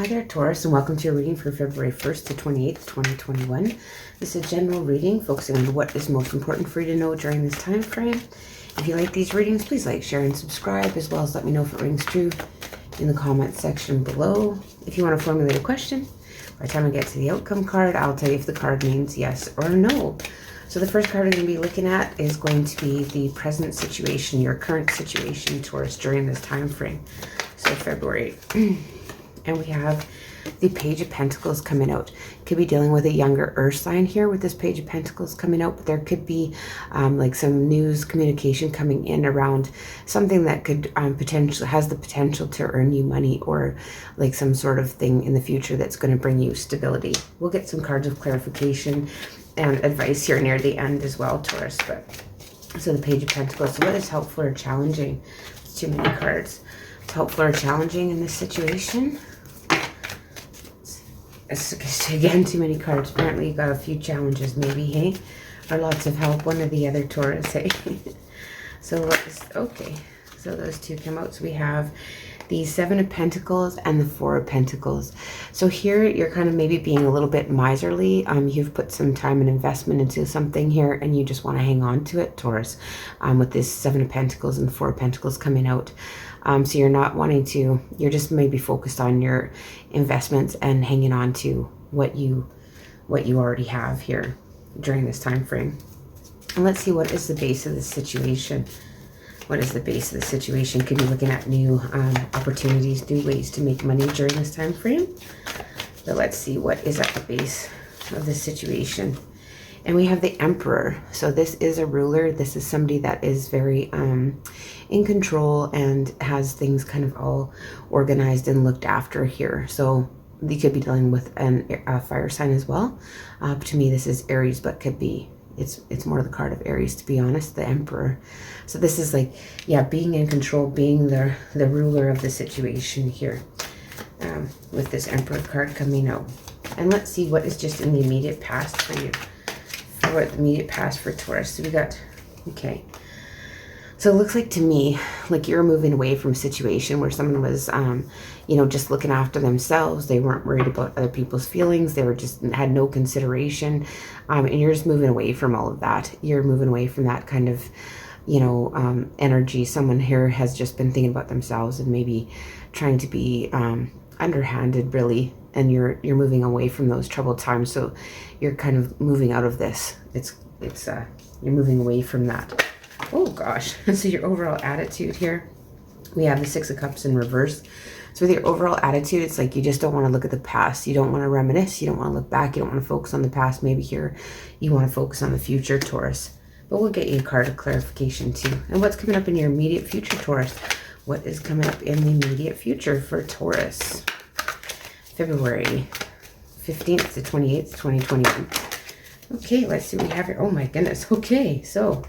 Hi there, Taurus, and welcome to your reading for February 1st to 28th, 2021. This is a general reading focusing on what is most important for you to know during this time frame. If you like these readings, please like, share, and subscribe, as well as let me know if it rings true in the comment section below. If you want to formulate a question, by the time I get to the outcome card, I'll tell you if the card means yes or no. So the first card we're going to be looking at is going to be the present situation, your current situation, Taurus, during this time frame. So February. And we have the Page of Pentacles coming out. Could be dealing with a younger earth sign here with this Page of Pentacles coming out, but there could be like some news communication coming in around something that could potentially has the potential to earn you money, or like some sort of thing in the future that's going to bring you stability. We'll get some cards of clarification and advice here near the end as well, Taurus. But so the Page of Pentacles. So what is helpful or challenging? It's too many cards. It's helpful or challenging in this situation. It's, again, too many cards. Apparently you got a few challenges maybe, hey? Or lots of help, one or the other, Taurus, hey? So let's, okay. So those two come out. So we have the Seven of Pentacles and the Four of Pentacles. So here you're kind of maybe being a little bit miserly. You've put some time and investment into something here and you just want to hang on to it, Taurus, with this Seven of Pentacles and Four of Pentacles coming out. So you're not wanting to, you're just maybe focused on your investments and hanging on to what you already have here during this time frame. And let's see, what is the base of the situation? What is the base of the situation? Could be looking at new opportunities, new ways to make money during this time frame. But let's see what is at the base of the situation. And we have the Emperor. So this is a ruler. This is somebody that is very in control and has things kind of all organized and looked after here. So you could be dealing with a fire sign as well. To me, this is Aries, but could be, it's more the card of Aries, to be honest, the Emperor. So this is like, yeah, being in control, being the ruler of the situation here, with this Emperor card coming out. And let's see what is just in the immediate past for you. What immediate past for Taurus. So we got, okay. So it looks like to me, like you're moving away from a situation where someone was, you know, just looking after themselves. They weren't worried about other people's feelings. They were just had no consideration. And you're just moving away from all of that. You're moving away from that kind of, you know, energy. Someone here has just been thinking about themselves and maybe trying to be underhanded, really. And you're moving away from those troubled times. So you're kind of moving out of this. You're moving away from that. Oh gosh. So your overall attitude here, we have the Six of Cups in reverse. So with your overall attitude, it's like you just don't want to look at the past. You don't want to reminisce. You don't want to look back. You don't want to focus on the past. Maybe here you want to focus on the future, Taurus. But we'll get you a card of clarification too. And what's coming up in your immediate future, Taurus? What is coming up in the immediate future for Taurus? February 15th to 28th, 2021. Okay, let's see what we have here. Oh my goodness. Okay, so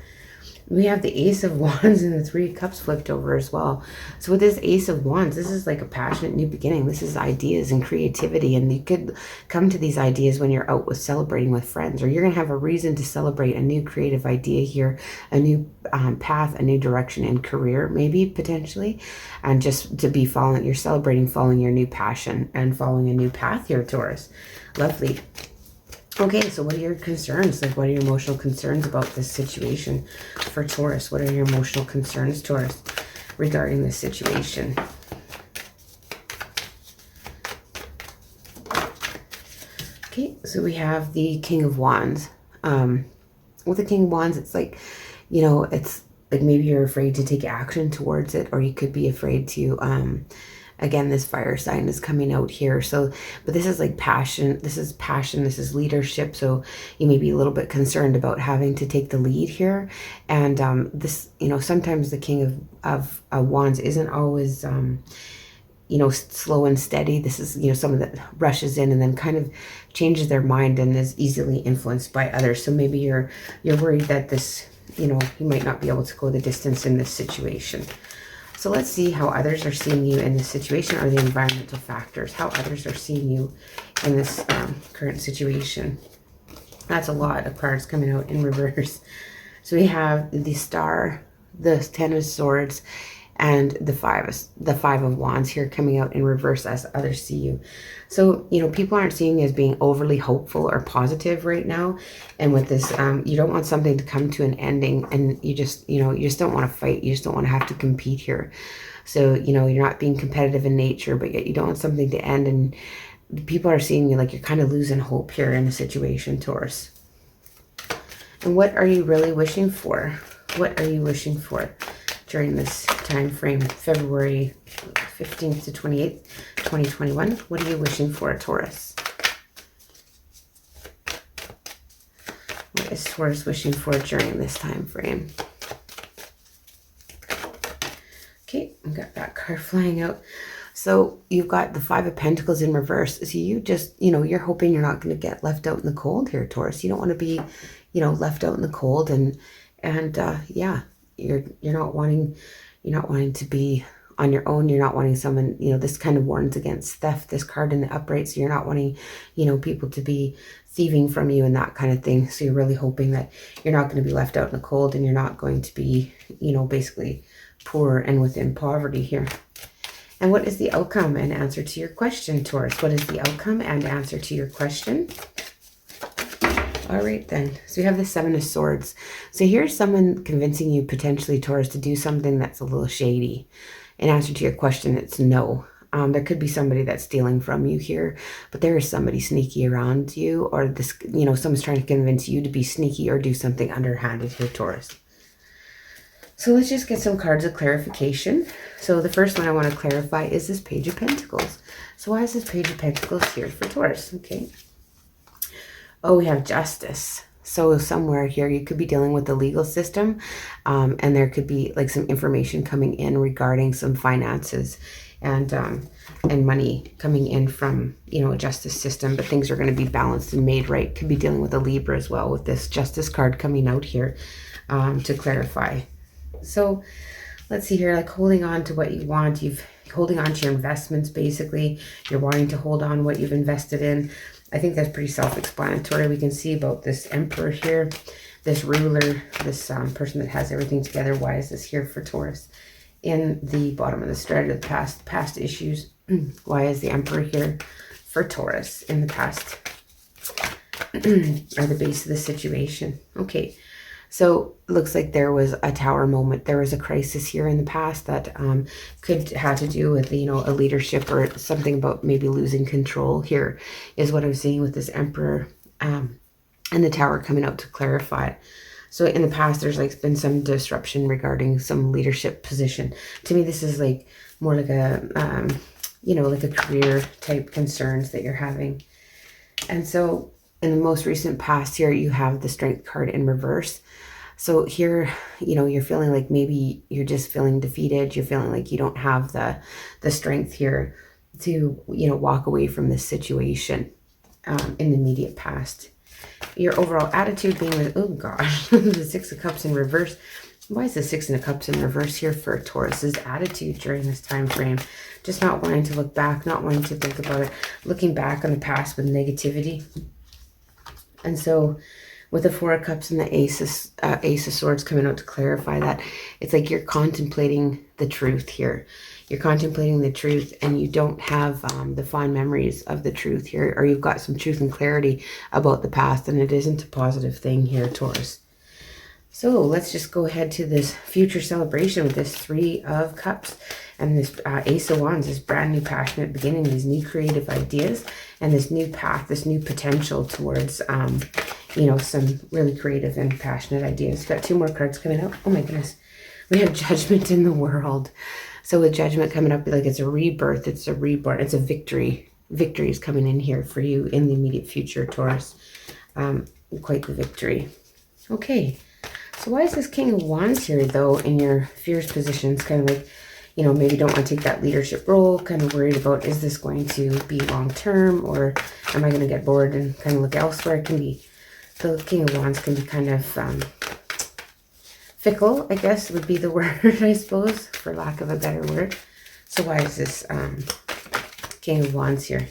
we have the Ace of Wands and the Three of Cups flipped over as well. So with this Ace of Wands, this is like a passionate new beginning. This is ideas and creativity, and you could come to these ideas when you're out with celebrating with friends, or you're going to have a reason to celebrate a new creative idea here, a new path, a new direction in career, maybe potentially, and just to be following, you're celebrating following your new passion and following a new path here, Taurus. Lovely. Okay, so what are your concerns? Like, what are your emotional concerns about this situation for Taurus? What are your emotional concerns, Taurus, regarding this situation? Okay, so we have the King of Wands. With the King of Wands, it's like, you know, it's like maybe you're afraid to take action towards it, or you could be afraid to, again, this fire sign is coming out here. So, but this is like passion. This is passion. This is leadership. So you may be a little bit concerned about having to take the lead here. And this, you know, sometimes the King of Wands isn't always, you know, slow and steady. This is, you know, someone that rushes in and then kind of changes their mind and is easily influenced by others. So maybe you're worried that this, you know, you might not be able to go the distance in this situation. So let's see how others are seeing you in this situation, or the environmental factors, how others are seeing you in this current situation. That's a lot of cards coming out in reverse. So we have the Star, the Ten of Swords, and the five of wands here coming out in reverse as others see you. So, you know, people aren't seeing you as being overly hopeful or positive right now. And with this, you don't want something to come to an ending, and you just, you know, you just don't want to fight. You just don't want to have to compete here. So, you know, you're not being competitive in nature, but yet you don't want something to end, and people are seeing you like you're kind of losing hope here in the situation, Taurus. And what are you really wishing for? What are you wishing for during this time frame, February 15th to 28th, 2021? What are you wishing for, Taurus? What is Taurus wishing for during this time frame? Okay, I've got that card flying out. So you've got the Five of Pentacles in reverse. So you just, you know, you're hoping you're not going to get left out in the cold here, Taurus. You don't want to be, you know, left out in the cold, and yeah, you're not wanting to be on your own. You're not wanting someone, you know, this kind of warns against theft, this card in the upright. So you're not wanting, you know, people to be thieving from you and that kind of thing. So you're really hoping that you're not going to be left out in the cold, and you're not going to be, you know, basically poor and within poverty here. And what is the outcome and answer to your question, Taurus? What is the outcome and answer to your question? All right, then. So we have the Seven of Swords. So here's someone convincing you potentially, Taurus, to do something that's a little shady. In answer to your question, it's no. There could be somebody that's stealing from you here, but there is somebody sneaky around you, or this, you know, someone's trying to convince you to be sneaky or do something underhanded here, Taurus. So let's just get some cards of clarification. So the first one I want to clarify is this Page of Pentacles. So why is this Page of Pentacles here for Taurus? Okay. Oh, we have Justice. So somewhere here you could be dealing with the legal system, and there could be like some information coming in regarding some finances and money coming in from, you know, a justice system, but things are going to be balanced and made right. Could be dealing with a Libra as well with this Justice card coming out here to clarify. So let's see here, like holding on to what you want. Holding on to your investments, basically. You're wanting to hold on what you've invested in. I think that's pretty self-explanatory. We can see about this Emperor here, this ruler, this person that has everything together. Why is this here for Taurus? In the bottom of the stride of the past issues. Why is the Emperor here for Taurus in the past? Or the base of the situation. Okay. So it looks like there was a Tower moment. There was a crisis here in the past that could have to do with, you know, a leadership or something about maybe losing control here is what I'm seeing with this Emperor and the Tower coming out to clarify it. So in the past, there's like been some disruption regarding some leadership position. To me, this is like more like a, you know, like a career type concerns that you're having. And so in the most recent past here, you have the Strength card in reverse. So here, you know, you're feeling like maybe you're just feeling defeated. You're feeling like you don't have the strength here to, you know, walk away from this situation in the immediate past. Your overall attitude being like, oh gosh, the Six of Cups in reverse. Why is the Six of Cups in reverse here for Taurus's attitude during this time frame? Just not wanting to look back, not wanting to think about it, looking back on the past with negativity. And so with the Four of Cups and the Ace of Swords coming out to clarify that, it's like you're contemplating the truth here. You're contemplating the truth, and you don't have the fond memories of the truth here, or you've got some truth and clarity about the past, and it isn't a positive thing here, Taurus. So let's just go ahead to this future celebration with this Three of Cups and this Ace of Wands, this brand new passionate beginning, these new creative ideas, and this new path, this new potential towards, you know, some really creative and passionate ideas. Got two more cards coming out. Oh my goodness. We have Judgment in the World. So with Judgment coming up, like it's a rebirth, it's a reborn, it's a victory. Victory is coming in here for you in the immediate future, Taurus. Quite the victory. Okay. So why is this King of Wands here, though, in your fierce positions? Kind of like, you know, maybe don't want to take that leadership role, kind of worried about, is this going to be long-term, or am I going to get bored and kind of look elsewhere? It can be, the King of Wands can be kind of fickle, I guess would be the word, I suppose, for lack of a better word. So why is this King of Wands here?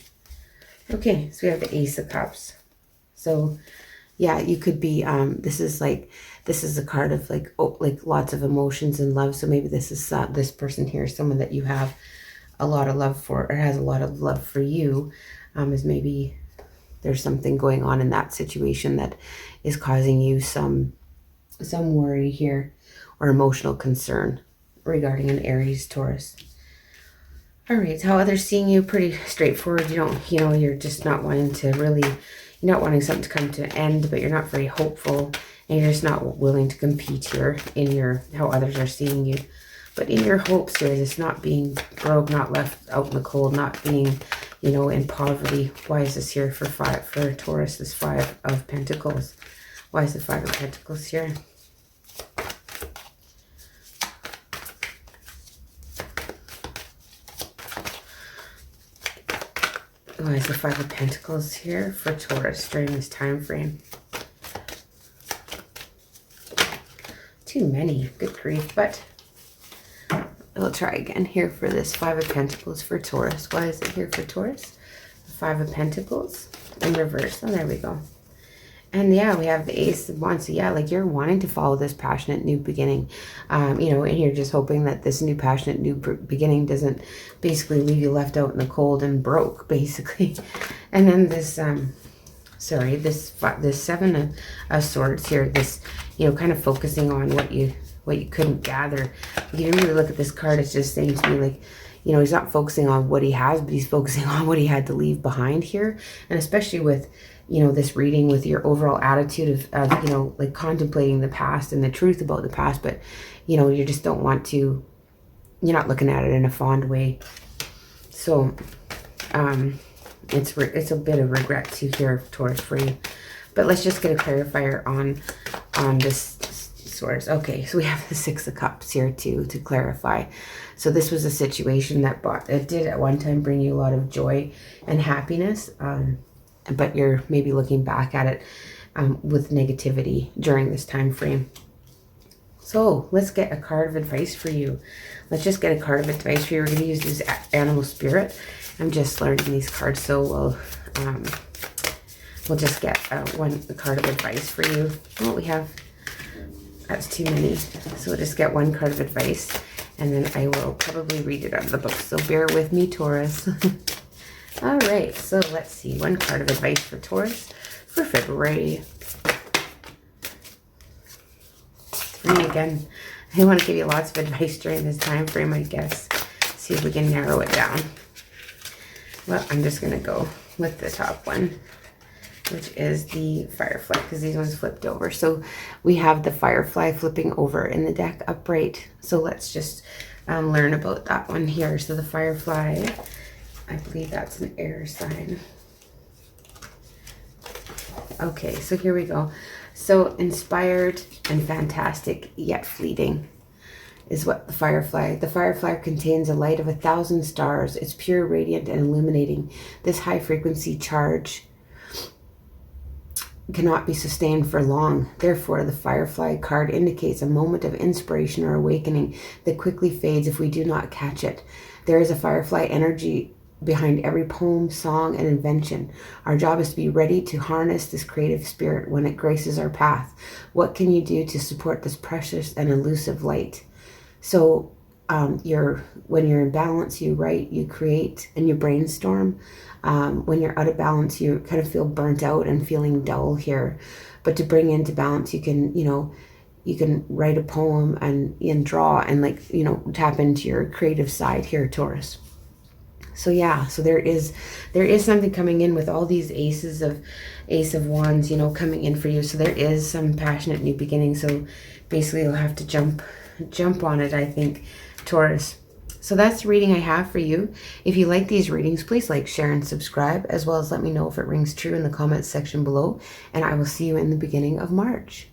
Okay, so we have the Ace of Cups. So yeah, you could be, this this is a card of like, oh, like lots of emotions and love. So maybe this is this person here, someone that you have a lot of love for, or has a lot of love for you, is maybe there's something going on in that situation that is causing you some worry here or emotional concern regarding an Aries, Taurus. All right, how others seeing you, pretty straightforward. You don't, you're just not wanting to really, you're not wanting something to come to an end, but you're not very hopeful, and you're just not willing to compete here in your, how others are seeing you. But in your hopes here, this not being broke, not left out in the cold, not being, in poverty. Why is this here for Taurus, this 5 of Pentacles? Why is the 5 of Pentacles here? Why is the 5 of Pentacles here for Taurus during this time frame? Too many. Good grief. But we'll try again here for this 5 of Pentacles for Taurus. Why is it here for Taurus? The 5 of Pentacles in reverse. Oh, there we go. And yeah, we have the Ace of Wands. So yeah, like you're wanting to follow this passionate new beginning, and you're just hoping that this new passionate new beginning doesn't basically leave you left out in the cold and broke, basically. And then this, this 7 of Swords here, this, kind of focusing on what you couldn't gather. If you really look at this card, it's just saying to me like, he's not focusing on what he has, but he's focusing on what he had to leave behind here. And especially with, this reading, with your overall attitude of like contemplating the past and the truth about the past, but, you just don't want to, you're not looking at it in a fond way. So, it's a bit of regret to hear, Taurus, for you. But let's just get a clarifier on this Swords. Okay, so we have the 6 of Cups here too, to clarify. So this was a situation that it did at one time bring you a lot of joy and happiness, but you're maybe looking back at it with negativity during this time frame. So let's get a card of advice for you. Let's just get a card of advice for you. We're going to use this animal spirit. I'm just learning these cards, so we'll just get one card of advice for you. Oh, we have, that's too many. So we'll just get one card of advice, and then I will probably read it out of the book. So bear with me, Taurus. All right, so let's see. One card of advice for Taurus for February. 3 again. I want to give you lots of advice during this time frame, I guess. See if we can narrow it down. Well, I'm just going to go with the top one, which is the Firefly, because these ones flipped over. So we have the Firefly flipping over in the deck upright. So let's just learn about that one here. So the Firefly, I believe that's an air sign. Okay, so here we go. So inspired and fantastic, yet fleeting, is what the Firefly contains a light of 1,000 stars. It's pure, radiant, and illuminating. This high frequency charge cannot be sustained for long. Therefore, the Firefly card indicates a moment of inspiration or awakening that quickly fades if we do not catch it. There is a Firefly energy behind every poem, song, and invention. Our job is to be ready to harness this creative spirit when it graces our path. What can you do to support this precious and elusive light? So when you're in balance, you write, you create, and you brainstorm. When you're out of balance, you kind of feel burnt out and feeling dull here. But to bring into balance, you can write a poem and draw and tap into your creative side here, Taurus. So yeah, so there is something coming in with all these Ace of Wands, coming in for you. So there is some passionate new beginning. So basically you'll have to jump on it, I think, Taurus. So that's the reading I have for you. If you like these readings, please like, share, and subscribe, as well as let me know if it rings true in the comments section below. And I will see you in the beginning of March.